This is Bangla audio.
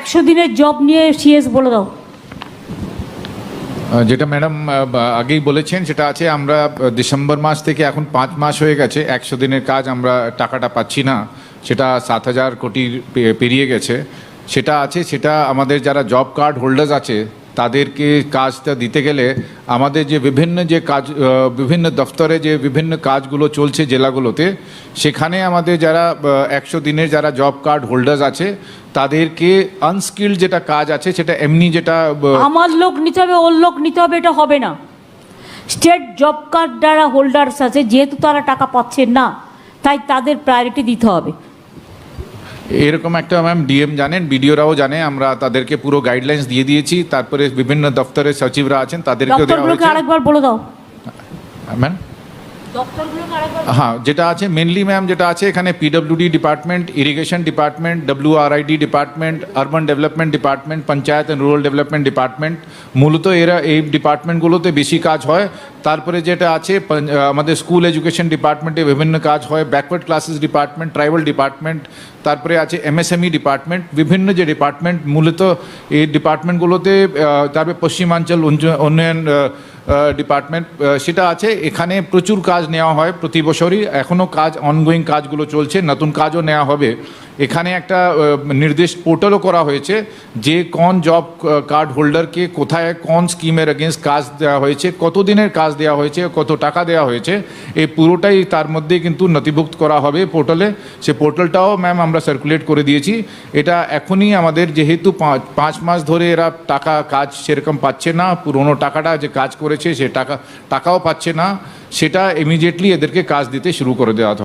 100 দিনের জব নিয়ে সিএস বলে দাও। যেটা ম্যাডাম আগেই বলেছেন সেটা আছে, আমরা ডিসেম্বর মাস থেকে এখন 5 মাস হয়ে গেছে, 100 দিনের কাজ আমরা টাকাটা পাচ্ছি না, সেটা 7,000 কোটি পেরিয়ে গেছে। সেটা আছে, সেটা আমাদের যারা জব কার্ড হোল্ডার্স আছে তাদেরকে কাজটা দিতে গেলে আমাদের যে বিভিন্ন দফতরে যে বিভিন্ন কাজগুলো চলছে জেলাগুলোতে, সেখানে আমাদের যারা 100 দিনের যারা জব কার্ড হোল্ডার্স আছে তাদেরকে আনস্কিল্ড যেটা কাজ আছে সেটা এমনি যেটা আমার লোক নিতে হবে, ওর লোক নিতে হবে, এটা হবে না। স্টেট জব কার্ড যারা হোল্ডার্স আছে, যেহেতু তারা টাকা পাচ্ছেন না, তাই তাদের প্রায়োরিটি দিতে হবে। এরকম একটা ম্যাম ডিএম জানেন, বিডিওরাও জানে, আমরা তাদেরকে পুরো গাইডলাইন্স দিয়ে দিয়েছি। তারপরে বিভিন্ন দপ্তরের সচিবরা আছেন তাদেরকেও দেওয়া দপ্তরগুলোকে হয়েছে। আরেকবার বলে দাও ম্যাম দপ্তরগুলোকে আরেকবার। হ্যাঁ, যেটা আছে মেনলি ম্যাম যেটা আছে এখানে PWD department, irrigation department, WRID department, urban development department, panchayat and rural development department, মূলত এরা এই ডিপার্টমেন্টগুলোতে বেশি কাজ হয়। তারপরে যেটা আছে আমাদের স্কুল এডুকেশন ডিপার্টমেন্টে বিভিন্ন কাজ হয়, backward classes department, tribal department, তারপরে আছে MSME ডিপার্টমেন্ট, বিভিন্ন যে ডিপার্টমেন্ট মূলত এই ডিপার্টমেন্টগুলোতে, তারপরে পশ্চিমাঞ্চল উন্নয়ন ডিপার্টমেন্ট সেটা আছে। এখানে প্রচুর কাজ নেওয়া হয় প্রতি বছরই, এখনও কাজ অনগোয়িং কাজগুলো চলছে, নতুন কাজও নেওয়া হবে। এখানে একটা নির্দেশ পোর্টালও করা হয়েছে যে কোন জব কার্ড হোল্ডারকে কোথায় কোন স্কিমের এগেনস্ট কাজ দেওয়া হয়েছে, কত দিনের কাজ দেওয়া হয়েছে, কত টাকা দেওয়া হয়েছে, এই পুরোটাই তার মধ্যে কিন্তু নথিভুক্ত করা হবে পোর্টালে। সে পোর্টালটাও ম্যাম আমরা সার্কুলেট করে দিয়েছি। এটা এখনই আমাদের যেহেতু 5 মাস ধরে এরা কাজ সেরকম পাচ্ছে না, পুরোনো টাকাটা যে কাজ করেছে সে টাকাও পাচ্ছে না, সেটা ইমিডিয়েটলি এদেরকে কাজ দিতে শুরু করে দেওয়া হবে।